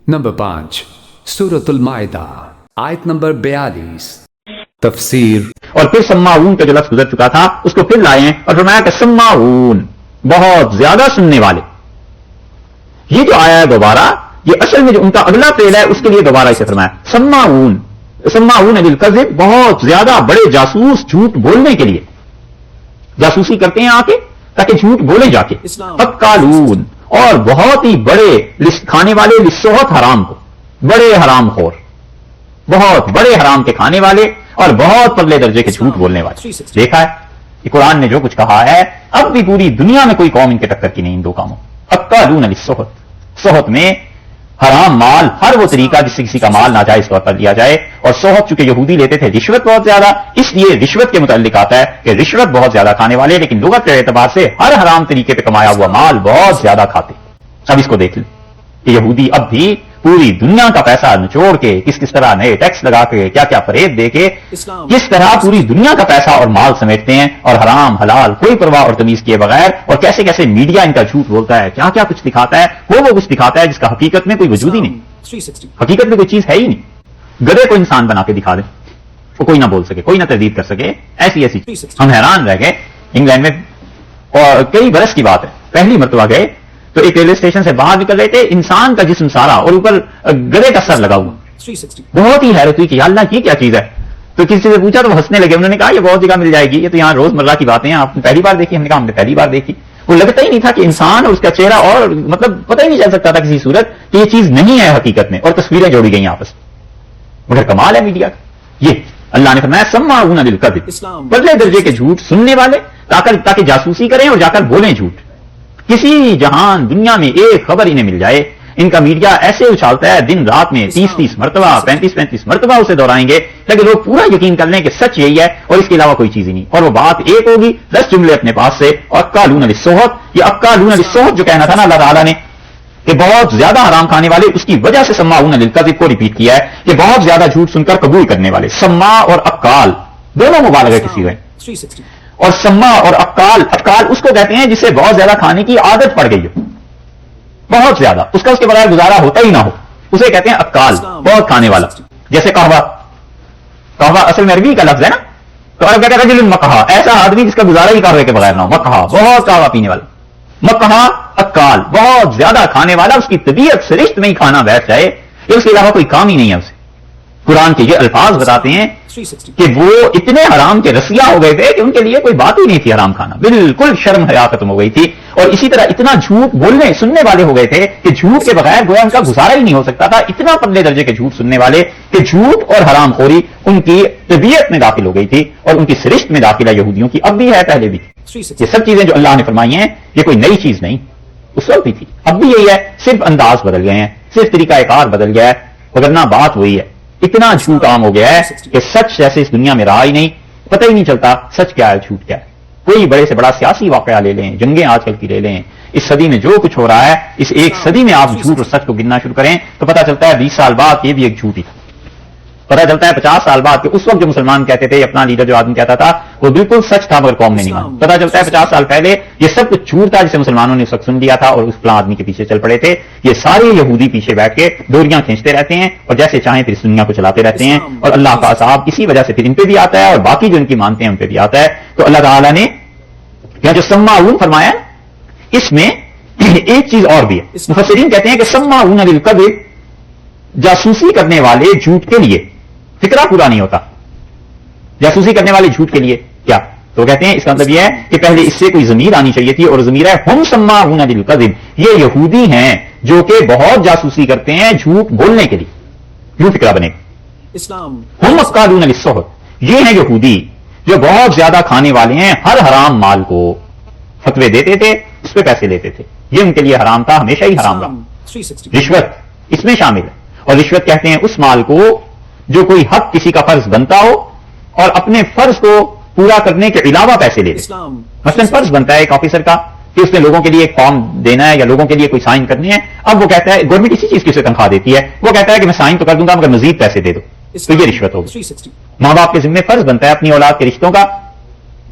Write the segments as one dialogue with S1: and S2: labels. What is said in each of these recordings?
S1: Number 5 سورۃ المائدہ آیت number 42 تفسیر۔
S2: اور پھر سماعون کا جو لفظ گزر چکا تھا اس کو پھر لائے ہیں اور فرمایا کہ سماعون بہت زیادہ سننے والے۔ یہ جو آیا ہے دوبارہ، یہ اصل میں جو ان کا اگلا فعل ہے اس کے لیے دوبارہ اسے فرمایا سماعون، سماعون للکذب، بہت زیادہ بڑے جاسوس جھوٹ بولنے کے لیے، جاسوسی کرتے ہیں آ کے تاکہ جھوٹ بولے جا کے، اکالون، اور بہت ہی بڑے کھانے والے للسحت، حرام کو، بڑے حرام خور، بہت بڑے حرام کے کھانے والے اور بہت پرلے درجے کے جھوٹ بولنے والے۔ دیکھا ہے کہ قرآن نے جو کچھ کہا ہے، اب بھی پوری دنیا میں کوئی قوم ان کے ٹکر کی نہیں ان دو کاموں۔ اکالون للسحت، سحت میں حرام مال، ہر وہ طریقہ جس سے کسی کا مال ناجائز طور پر لیا جائے، اور سحت چونکہ یہودی لیتے تھے رشوت بہت زیادہ، اس لیے رشوت کے متعلق آتا ہے کہ رشوت بہت زیادہ کھانے والے، لیکن لغت کے اعتبار سے ہر حرام طریقے پہ کمایا ہوا مال بہت زیادہ کھاتے۔ اب اس کو دیکھ لیں کہ یہودی اب بھی پوری دنیا کا پیسہ نچوڑ کے کس طرح نئے ٹیکس لگا کے کیا کیا فریب دے کے کس طرح پوری دنیا کا پیسہ اور مال سمیٹتے ہیں، اور حرام حلال کوئی پرواہ اور تمیز کیے بغیر، اور کیسے کیسے میڈیا ان کا جھوٹ بولتا ہے، کیا کیا کچھ دکھاتا ہے، وہ کچھ دکھاتا ہے جس کا حقیقت میں کوئی وجود ہی نہیں، حقیقت میں کوئی چیز ہے ہی نہیں۔ گدھے کو انسان بنا کے دکھا دیں، وہ کوئی نہ بول سکے، کوئی نہ تردید کر سکے، ایسی ایسی ہم حیران رہ گئے۔ انگلینڈ میں اور کئی برس کی بات ہے، پہلی مرتبہ گئے تو ایک ریلوے اسٹیشن سے باہر نکل رہے تھے، انسان کا جسم سارا اور اوپر گدھے کا سر لگا ہوا، بہت ہی حیرت ہوئی کہ یا اللہ یہ کیا چیز ہے۔ تو کسی سے پوچھا تو وہ ہنسنے لگے، انہوں نے کہا یہ بہت جگہ مل جائے گی، یہ تو یہاں روزمرہ کی باتیں ہیں، آپ نے پہلی بار دیکھی؟ ہم نے کہا ہم نے پہلی بار دیکھی۔ وہ لگتا ہی نہیں تھا کہ انسان اور اس کا چہرہ، اور مطلب پتہ ہی نہیں چل سکتا تھا کسی صورت کہ یہ چیز نہیں ہے حقیقت میں، اور تصویریں جوڑی گئی آپس میں۔ مگر کمال ہے میڈیا کا، یہ اللہ نے فرمایا سماعون للکذب، بدلے درجے کے جھوٹ سننے والے، تاکہ جاسوسی کریں اور جا کر بولیں جھوٹ۔ کسی جہان دنیا میں ایک خبر انہیں مل جائے، ان کا میڈیا ایسے اچھالتا ہے دن رات میں 30 مرتبہ 35 مرتبہ اسے دہرائیں گے تاکہ لوگ پورا یقین کر لیں کہ سچ یہی ہے اور اس کے علاوہ کوئی چیز ہی نہیں، اور وہ بات ایک ہوگی، 10 جملے اپنے پاس سے۔ اور اکالون للسحت، یہ اکالون للسحت جو کہنا تھا نا اللہ تعالیٰ نے کہ بہت زیادہ حرام کھانے والے، اس کی وجہ سے سماعون للکذب کو ریپیٹ کیا ہے کہ بہت زیادہ جھوٹ سن کر قبول کرنے والے۔ سما اور اکال دونوں مبالغہ کی صیغہ ہیں، اور سما اور اکال، اکال اس کو کہتے ہیں جسے بہت زیادہ کھانے کی عادت پڑ گئی ہو، بہت زیادہ، اس کا اس کے بغیر گزارا ہوتا ہی نہ ہو، اسے کہتے ہیں اکال، بہت کھانے والا۔ جیسے قہوہ، قہوہ اصل میں عربی کا لفظ ہے نا، تو عرب کہتے ہیں رجل مقہا، ایسا آدمی جس کا گزارا ہی قہوے کے بغیر نہ ہو، مقہا، بہت قہوہ پینے والا۔ مقہا اکال، بہت زیادہ کھانے والا، اس کی طبیعت سرشت میں ہی کھانا بیٹھ جائے، اس کے علاوہ کوئی کام ہی نہیں ہے اسے۔ قرآن کے یہ الفاظ بتاتے ہیں کہ وہ اتنے حرام کے رسیہ ہو گئے تھے کہ ان کے لیے کوئی بات ہی نہیں تھی حرام کھانا، بالکل شرم حیا ختم ہو گئی تھی، اور اسی طرح اتنا جھوٹ بولنے سننے والے ہو گئے تھے کہ جھوٹ کے بغیر گویا ان کا گزارا ہی نہیں ہو سکتا تھا، اتنا پرلے درجے کے جھوٹ سننے والے کہ جھوٹ اور حرام خوری ان کی طبیعت میں داخل ہو گئی تھی، اور ان کی سرشت میں داخلہ یہودیوں کی اب بھی ہے، پہلے بھی تھی۔ یہ سب چیزیں جو اللہ نے فرمائی ہیں یہ کوئی نئی چیز نہیں، اس وقت بھی تھی، اب بھی یہی ہے، صرف انداز بدل گئے ہیں، صرف طریقہ کار بدل گیا ہے، وگرنہ بات وہی ہے۔ اتنا جھوٹ عام ہو گیا ہے کہ سچ جیسے اس دنیا میں رہا ہی نہیں، پتہ ہی نہیں چلتا سچ کیا ہے جھوٹ کیا ہے۔ کوئی بڑے سے بڑا سیاسی واقعہ لے لیں، جنگیں آج کل کی لے لیں، اس صدی میں جو کچھ ہو رہا ہے، اس ایک صدی میں آپ جھوٹ اور سچ کو گننا شروع کریں تو پتہ چلتا ہے 20 سال بعد یہ بھی ایک جھوٹ ہی تھا، پتہ چلتا ہے 50 سال بعد کہ اس وقت جو مسلمان کہتے تھے، اپنا لیڈر جو آدمی کہتا تھا وہ بالکل سچ تھا مگر قوم نے نہیں مانا، پتہ چلتا ہے 50 سال پہلے یہ سب کچھ جھوٹ تھا جسے مسلمانوں نے اس وقت سن لیا تھا اور اس فلاں آدمی کے پیچھے چل پڑے تھے۔ یہ سارے یہودی پیچھے بیٹھ کے ڈوریاں کھینچتے رہتے ہیں اور جیسے چاہیں پھر اس دنیا کو چلاتے رہتے ہیں، اور اللہ کا عذاب اسی وجہ سے پھر ان پہ بھی آتا ہے اور باقی جو ان کی مانتے ہیں ان پہ بھی آتا ہے۔ تو اللہ تعالیٰ نے یہاں جو سماعون فرمایا اس میں ایک چیز اور بھی ہے، مفسرین کہتے ہیں کہ سماعون للکذب، جاسوسی کرنے والے جھوٹ کے لیے، فکرہ پورا نہیں ہوتا، جاسوسی کرنے والے جھوٹ کے لیے کیا؟ تو کہتے ہیں اس کا مطلب یہ ہے کہ پہلے اس سے کوئی ضمیر آنی چاہیے تھی، اور ضمیر ہے ہم سماعون للکذب، یہ یہودی ہیں جو کہ بہت جاسوسی کرتے ہیں جھوٹ بولنے کے لیے، یوں فکرہ بنے گا۔ ہم اکالون للسحت، یہ ہیں یہودی جو بہت زیادہ کھانے والے ہیں، ہر حرام مال کو فتوے دیتے تھے، اس پہ پیسے لیتے تھے، یہ ان کے لیے حرام تھا، ہمیشہ ہی حرام رہا۔ رشوت اس میں شامل ہے، اور رشوت کہتے ہیں اس مال کو جو کوئی حق کسی کا فرض بنتا ہو اور اپنے فرض کو پورا کرنے کے علاوہ پیسے لے لے۔ مثلا فرض بنتا ہے ایک آفیسر کا کہ اس نے لوگوں کے لیے ایک فارم دینا ہے یا لوگوں کے لیے کوئی سائن کرنی ہے، اب وہ کہتا ہے گورنمنٹ اسی چیز کی اسے تنخواہ دیتی ہے، وہ کہتا ہے کہ میں سائن تو کر دوں گا مگر مزید پیسے دے دو، تو یہ رشوت ہوگی۔ ماں باپ کے ذمہ فرض بنتا ہے اپنی اولاد کے رشتوں کا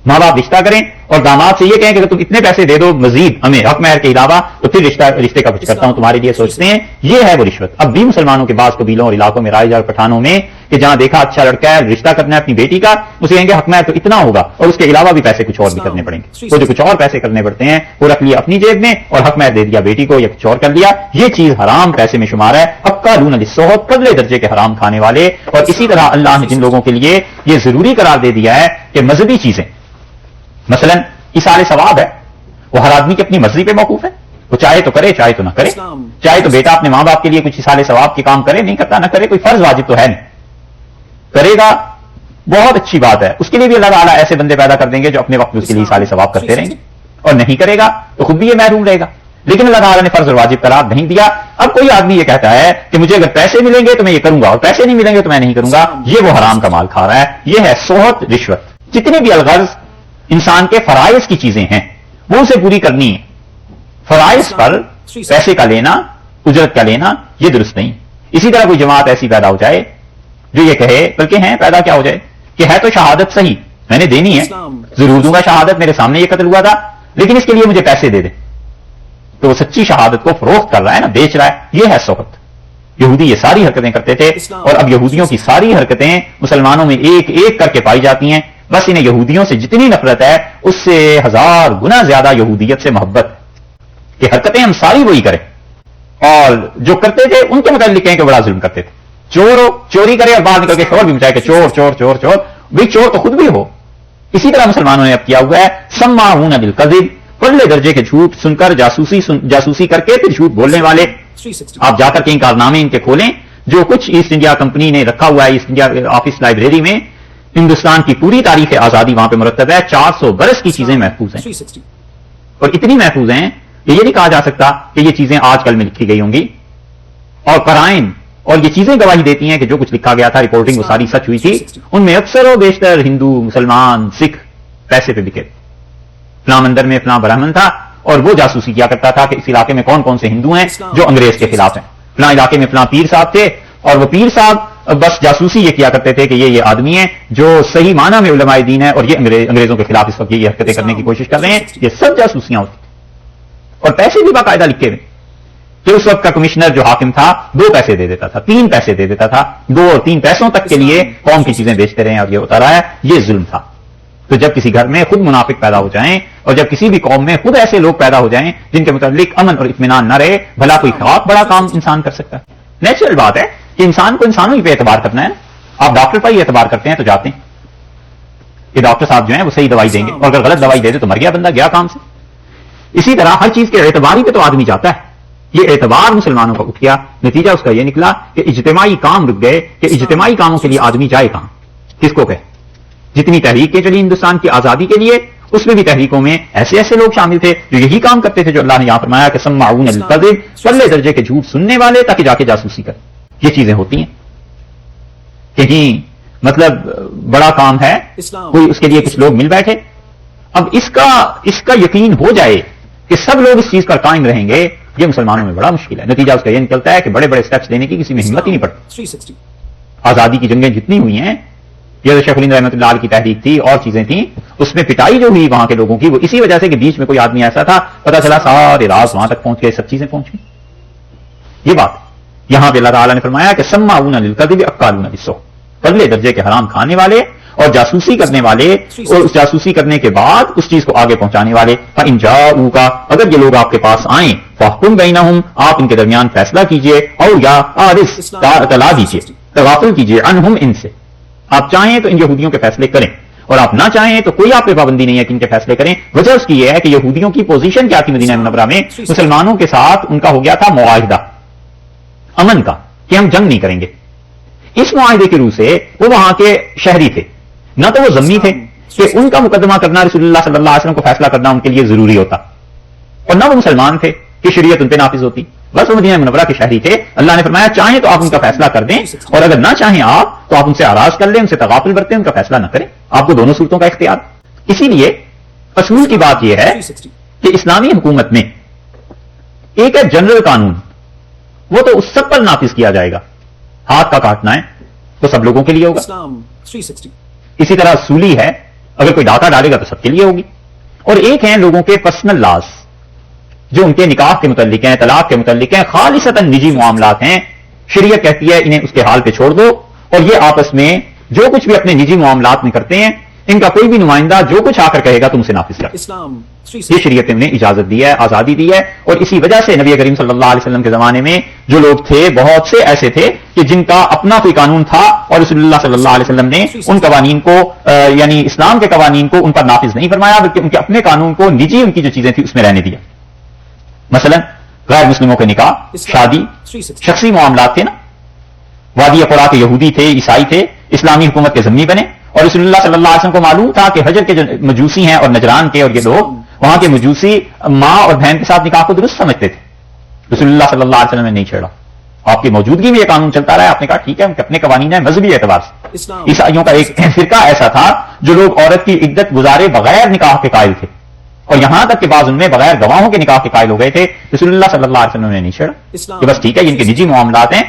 S2: ماں باپ رشتہ کریں اور داماد سے یہ کہیں کہ اگر تم اتنے پیسے دے دو مزید ہمیں حق مہر کے علاوہ تو پھر رشتے کا کچھ کرتا ہوں تمہارے لیے سوچتے ہیں. یہ ہے وہ رشوت. اب بھی مسلمانوں کے بعض قبیلوں اور علاقوں میں رائج اور پٹھانوں میں کہ جہاں دیکھا اچھا لڑکا ہے رشتہ کرنا ہے اپنی بیٹی کا, اسے کہیں گے حق مہر تو اتنا ہوگا اور اس کے علاوہ بھی پیسے کچھ اور بھی کرنے پڑیں گے. وہ جو کچھ اور پیسے کرنے پڑتے ہیں وہ رکھ لیا اپنی جیب میں اور حق مہر دے دیا بیٹی کو یا کچھ اور کر لیا. یہ چیز حرام پیسے میں شمار ہے. اکالون للسحت, پگلے درجے کے حرام کھانے والے. اور اسی طرح اللہ نے جن لوگوں کے لیے یہ ضروری قرار دے دیا ہے کہ مذہبی چیزیں مثلا ایصال ثواب ہے, وہ ہر آدمی کی اپنی مرضی پہ موقوف ہے, وہ چاہے تو کرے چاہے تو نہ کرے. چاہے تو بیٹا اپنے ماں باپ کے لیے کچھ ایصال ثواب کے کام کرے, نہیں کرتا نہ کرے, کوئی فرض واجب تو ہے نہیں, کرے گا بہت اچھی بات ہے. اس کے لیے بھی اللہ تعالیٰ ایسے بندے پیدا کر دیں گے جو اپنے وقت اس کے لیے ایصال ثواب کرتے رہیں گے, اور نہیں کرے گا تو خود بھی یہ محروم رہے گا. لیکن اللہ تعالیٰ نے فرض اور واجب قرار نہیں دیا. اب کوئی آدمی یہ کہتا ہے کہ مجھے اگر پیسے ملیں گے تو میں یہ کروں گا اور پیسے نہیں ملیں گے تو میں نہیں کروں گا, یہ وہ حرام کا مال کھا رہا ہے. یہ ہے سحت, رشوت. جتنے بھی الغرض انسان کے فرائض کی چیزیں ہیں وہ اسے پوری کرنی ہے. فرائض پر پیسے کا لینا, اجرت کا لینا, یہ درست نہیں. اسی طرح کوئی جماعت ایسی پیدا ہو جائے جو یہ کہے, بلکہ ہیں پیدا کیا ہو جائے کہ ہے تو شہادت صحیح, میں نے دینی ہے, ضرور دوں گا شہادت, میرے سامنے یہ قتل ہوا تھا, لیکن اس کے لیے مجھے پیسے دے دے, تو وہ سچی شہادت کو فروخت کر رہا ہے نا, بیچ رہا ہے. یہ ہے سحت. یہودی یہ ساری حرکتیں کرتے تھے اور اب یہودیوں کی ساری حرکتیں مسلمانوں میں ایک ایک کر کے پائی جاتی ہیں. بس انہیں یہودیوں سے جتنی نفرت ہے اس سے 1000 گنا زیادہ یہودیت سے محبت, کہ حرکتیں ہم ساری وہی کریں, اور جو کرتے تھے ان کے متعلق کہیں کہ بڑا ظلم کرتے تھے. چور ہو, چوری کرے اور باہر نکل کے شور بھی مچائے کہ چور چور چور چور, بھائی چور تو خود بھی ہو. اسی طرح مسلمانوں نے اب کیا ہوا ہے سماعون بالکذب, پرلے درجے کے جھوٹ سن کر جاسوسی کر کے پھر جھوٹ بولنے والے. آپ جا کر کہیں کارنامے ان کے کھولیں جو کچھ ایسٹ انڈیا کمپنی نے رکھا ہوا ہے. ایسٹ انڈیا آفس لائبریری میں ہندوستان کی پوری تاریخ آزادی وہاں پہ مرتب ہے. 400 برس کی چیزیں محفوظ ہیں, اور اتنی محفوظ ہیں کہ یہ نہیں کہا جا سکتا کہ یہ چیزیں آج کل میں لکھی گئی ہوں گی. اور قرائن اور یہ چیزیں گواہی دیتی ہیں کہ جو کچھ لکھا گیا تھا, رپورٹنگ وہ ساری سچ ہوئی تھی. ان میں اکثر و بیشتر ہندو, مسلمان, سکھ پیسے پہ بکے. فلاں مندر میں فلاں برہمن تھا اور وہ جاسوسی کیا کرتا تھا کہ اس علاقے میں کون کون سے ہندو ہیں جو انگریز کے خلاف ہیں. فلاں علاقے میں فلاں پیر صاحب تھے اور وہ پیر صاحب بس جاسوسی یہ کیا کرتے تھے کہ یہ آدمی ہیں جو صحیح معنی میں علماء دین ہے اور یہ انگریزوں کے خلاف اس وقت یہ حرکتیں کرنے کی کوشش کر رہے ہیں. یہ سب جاسوسیاں ہوتی تھیں, اور پیسے بھی باقاعدہ لکھے ہوئے کہ اس وقت کا کمشنر جو حاکم تھا 2 پیسے دے دیتا تھا, 3 پیسے دے دیتا تھا, 2 اور 3 پیسوں تک کے لیے قوم کی چیزیں بیچتے رہے اور یہ ہوتا رہا ہے. یہ ظلم تھا. تو جب کسی گھر میں خود منافق پیدا ہو جائیں اور جب کسی بھی قوم میں خود ایسے لوگ پیدا ہو جائیں جن کے متعلق امن اور اطمینان نہ رہے, بھلا کوئی خواب بڑا کام انسان کر سکتا ہے. نیچرل بات ہے کہ انسان کو انسانوں ہی پہ اعتبار کرنا ہے. آپ ڈاکٹر پر ہی اعتبار کرتے ہیں تو جاتے ہیں کہ ڈاکٹر صاحب جو ہیں وہ صحیح دوائی دیں گے, اور اگر غلط دوائی دے دے تو مر گیا بندہ, گیا کام سے. اسی طرح ہر چیز کے اعتبار ہی پہ تو آدمی جاتا ہے. یہ اعتبار مسلمانوں کا اٹھ گیا. نتیجہ اس کا یہ نکلا کہ اجتماعی کام رک گئے, کہ اجتماعی کاموں کے لیے آدمی جائے کہاں, کس کو کہے. جتنی تحریکیں چلی ہندوستان کی آزادی کے لیے, اس میں بھی تحریکوں میں ایسے ایسے لوگ شامل تھے جو یہی کام کرتے تھے جو اللہ نے یہاں فرمایا کہ سماعون للکذب, پرلے درجے کے جھوٹ سننے والے تاکہ جا کے جاسوسی کریں. یہ چیزیں ہوتی ہیں کہ جی مطلب بڑا کام ہے, کوئی اس کے لیے کچھ لوگ مل بیٹھے. اب اس کا یقین ہو جائے کہ سب لوگ اس چیز پر قائم رہیں گے, یہ مسلمانوں میں بڑا مشکل ہے. نتیجہ اس کا یہ نکلتا ہے کہ بڑے بڑے سٹیپس لینے کی کسی میں ہمت ہی نہیں پڑتی. آزادی کی جنگیں جتنی ہوئی ہیں, یہ شیخ الہند رحمۃ اللہ علیہ کی تحریک تھی اور چیزیں تھیں, اس میں پٹائی جو ہوئی وہاں کے لوگوں کی وہ اسی وجہ سے کہ بیچ میں کوئی آدمی ایسا تھا, پتا چلا سارے راز وہاں تک پہنچ گئے, سب چیزیں پہنچ گئی. یہ بات یہاں پہ اللہ تعالیٰ نے فرمایا کہ سماعون للکذب اکالون للسحت, پرلے درجے کے حرام کھانے والے اور جاسوسی کرنے والے, اور اس جاسوسی کرنے کے بعد اس چیز کو آگے پہنچانے والے. فَإِن جَاءُوكَ, اگر یہ لوگ آپ کے پاس آئیں, فَاحْكُم بَيْنَهُمْ, آپ ان کے درمیان فیصلہ کیجئے, او یا عارض, اطلاع دیجئے, تغافل کیجئے, عنہم, ان سے. آپ چاہیں تو ان یہودیوں کے فیصلے کریں اور آپ نہ چاہیں تو کوئی آپ پہ پابندی نہیں ہے کہ ان کے فیصلے کریں. وجہ اس کی یہ ہے کہ یہودیوں کی پوزیشن کیا تھی مدینہ منورہ میں, مسلمانوں کے ساتھ ان کا ہو گیا تھا معاہدہ امن کا کہ ہم جنگ نہیں کریں گے. اس معاہدے کے روح سے وہ وہاں کے شہری تھے, نہ تو وہ ضمنی تھے کہ ان کا مقدمہ کرنا رسول اللہ صلی اللہ علیہ وسلم کو فیصلہ کرنا ان کے لیے ضروری ہوتا, اور نہ وہ مسلمان تھے کہ شریعت ان پہ نافذ ہوتی. بس وہ مدینہ منورہ کے شہری تھے. اللہ نے فرمایا چاہیں تو آپ ان کا فیصلہ کر دیں, اور اگر نہ چاہیں آپ تو آپ ان سے اعراض کر لیں, ان سے تغافل برتیں, ان کا فیصلہ نہ کریں. آپ کو دونوں صورتوں کا اختیار. اسی لیے اصول کی بات یہ ہے کہ اسلامی حکومت میں ایک ہے جنرل قانون, وہ تو اس سب پر نافذ کیا جائے گا. ہاتھ کا کاٹنا ہے تو سب لوگوں کے لیے ہوگا. اسی طرح اصولی ہے اگر کوئی ڈاکہ ڈالے گا تو سب کے لیے ہوگی. اور ایک ہیں لوگوں کے پرسنل لاز جو ان کے نکاح کے متعلق ہیں, طلاق کے متعلق ہیں, خالصتاً نجی معاملات ہیں. شریعت کہتی ہے انہیں اس کے حال پہ چھوڑ دو, اور یہ آپس میں جو کچھ بھی اپنے نجی معاملات میں کرتے ہیں ان کا کوئی بھی نمائندہ جو کچھ آ کر کہے گا تم اسے نافذ کر. یہ شریعت نے انہیں اجازت دی ہے, آزادی دی ہے. اور اسی وجہ سے نبی کریم صلی اللہ علیہ وسلم کے زمانے میں جو لوگ تھے بہت سے ایسے تھے کہ جن کا اپنا کوئی قانون تھا اور رسول اللہ صلی اللہ علیہ وسلم نے ان قوانین کو یعنی اسلام کے قوانین کو ان پر نافذ نہیں فرمایا, بلکہ ان کے اپنے قانون کو نجی ان کی جو چیزیں تھیں اس میں رہنے دیا. مثلا غیر مسلموں کے نکاح, شادی, شخصی معاملات تھے نا. وادی قرا کے یہودی تھے, عیسائی تھے, اسلامی حکومت کے ضمنی بنے, اور رسول اللہ صلی اللہ علیہ وسلم کو معلوم تھا کہ حجر کے جو مجوسی ہیں اور نجران کے اور یہ لوگ وہاں کے مجوسی ماں اور بہن کے ساتھ نکاح کو درست سمجھتے تھے. رسول اللہ صلی اللہ علیہ وسلم نے نہیں چھیڑا, آپ کی موجودگی میں یہ قانون چلتا رہا. آپ نے کہا ٹھیک ہے, ان کے اپنے قوانین ہیں مذہبی اعتبار سے. عیسائیوں کا ایک فرقہ ایسا تھا جو لوگ عورت کی عدت گزارے بغیر نکاح کے قائل تھے, اور یہاں تک کہ بعض ان میں بغیر گواہوں کے نکاح کے قائل ہو گئے تھے. رسول اللہ صلی اللہ علیہ وسلم نے نہیں چھیڑا کہ بس ٹھیک ہے ان کے نجی معاملات ہیں,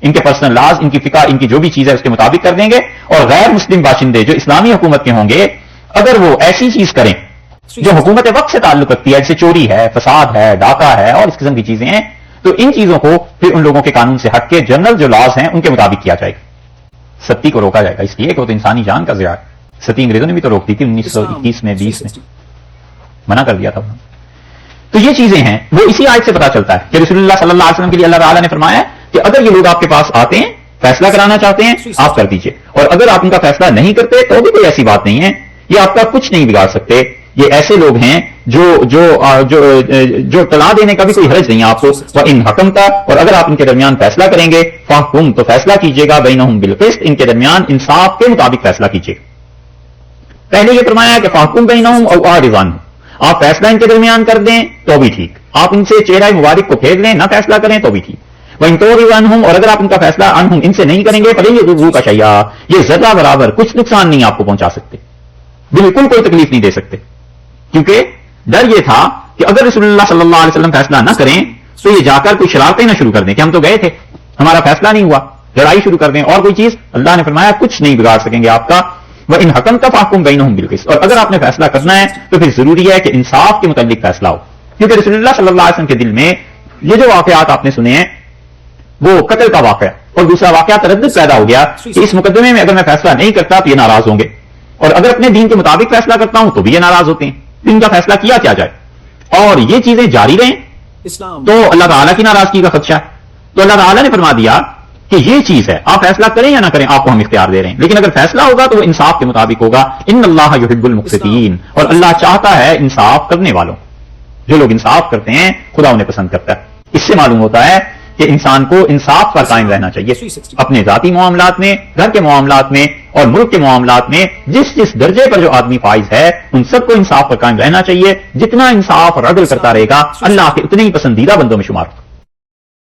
S2: ان کے پرسنل لاز, ان کی فقہ, ان کی جو بھی چیز ہے اس کے مطابق کر دیں گے. اور غیر مسلم باشندے جو اسلامی حکومت کے ہوں گے اگر وہ ایسی چیز کریں جو حکومت وقت سے تعلق رکھتی ہے, جیسے چوری ہے, فساد ہے, ڈاکہ ہے اور اس قسم کی چیزیں ہیں, تو ان چیزوں کو پھر ان لوگوں کے قانون سے ہٹ کے جنرل جو لاز ہیں ان کے مطابق کیا جائے گا. ستی کو روکا جائے گا اس لیے کہ وہ تو انسانی جان کا ضیاع ہے. ستی انگریزوں نے بھی تو روک دی تھی 1921 میں, 20 میں منع کر دیا تھا. تو یہ چیزیں ہیں وہ اسی آیت سے پتا چلتا ہے کہ رسول اللہ صلی اللہ علیہ وسلم کے لیے اللہ تعالیٰ نے فرمایا کہ اگر یہ لوگ آپ کے پاس آتے ہیں, فیصلہ کرانا چاہتے ہیں, آپ کر دیجئے, اور اگر آپ ان کا فیصلہ نہیں کرتے تو بھی کوئی ایسی بات نہیں ہے, یہ آپ کا کچھ نہیں بگاڑ سکتے. یہ ایسے لوگ ہیں جو طلاق دینے کا بھی کوئی حرج نہیں ہے آپ کو. ان حکم کا, اور اگر آپ ان کے درمیان فیصلہ کریں گے فاحکم, تو فیصلہ کیجیے گا بینہم بالقسط, ان کے درمیان انصاف کے مطابق فیصلہ کیجیے گا. پہلے یہ فرمایا کہ فاحکم بینہم او اعرض عنہم, آپ فیصلہ ان کے درمیان کر دیں تو بھی ٹھیک, آپ ان سے چہرہ مبارک کو پھیر لیں, نہ فیصلہ کریں تو بھی ٹھیک. وَإِن تُعْرِضْ عَنْهُمْ, اور اگر آپ ان کا فیصلہ عنہم ان سے نہیں کریں گے فَلَن يَضُرُّوكَ شَيْئًا, یہ ذرہ برابر کچھ نقصان نہیں آپ کو پہنچا سکتے, بالکل کوئی تکلیف نہیں دے سکتے. کیونکہ ڈر یہ تھا کہ اگر رسول اللہ صلی اللہ علیہ وسلم فیصلہ نہ کریں تو یہ جا کر کوئی شرارتیں نہ شروع کر دیں کہ ہم تو گئے تھے, ہمارا فیصلہ نہیں ہوا, لڑائی شروع کر دیں اور کوئی چیز. اللہ نے فرمایا کچھ نہیں بگاڑ سکیں گے آپ کا. وَإِنْ حَكَمْتَ فَاحْكُمْ بَيْنَهُمْ بِالْقِسْطِ, اور اگر آپ نے فیصلہ کرنا ہے تو پھر ضروری ہے کہ انصاف کے متعلق فیصلہ ہو. کیونکہ رسول اللہ صلی اللہ علیہ وسلم کے دل میں یہ جو واقعات آپ نے سنے ہیں وہ قتل کا واقعہ, اور دوسرا واقعہ تردد پیدا ہو گیا کہ اس مقدمے میں اگر میں فیصلہ نہیں کرتا تو یہ ناراض ہوں گے, اور اگر اپنے دین کے مطابق فیصلہ کرتا ہوں تو بھی یہ ناراض ہوتے ہیں. ان کا فیصلہ کیا جائے اور یہ چیزیں جاری رہیں تو اللہ تعالیٰ کی ناراضگی کا خدشہ ہے. تو اللہ تعالیٰ نے فرما دیا کہ یہ چیز ہے, آپ فیصلہ کریں یا نہ کریں آپ کو ہم اختیار دے رہے ہیں, لیکن اگر فیصلہ ہوگا تو وہ انصاف کے مطابق ہوگا. ان اللہ یحب المقسطین, اور اللہ چاہتا ہے انصاف کرنے والوں. جو لوگ انصاف کرتے ہیں خدا انہیں پسند کرتا ہے. اس سے معلوم ہوتا ہے کہ انسان کو انصاف پر قائم رہنا چاہیے, اپنے ذاتی معاملات میں, گھر کے معاملات میں اور ملک کے معاملات میں. جس درجے پر جو آدمی فائز ہے ان سب کو انصاف پر قائم رہنا چاہیے. جتنا انصاف اور عدل کرتا رہے گا اللہ کے اتنے ہی پسندیدہ بندوں میں شمار.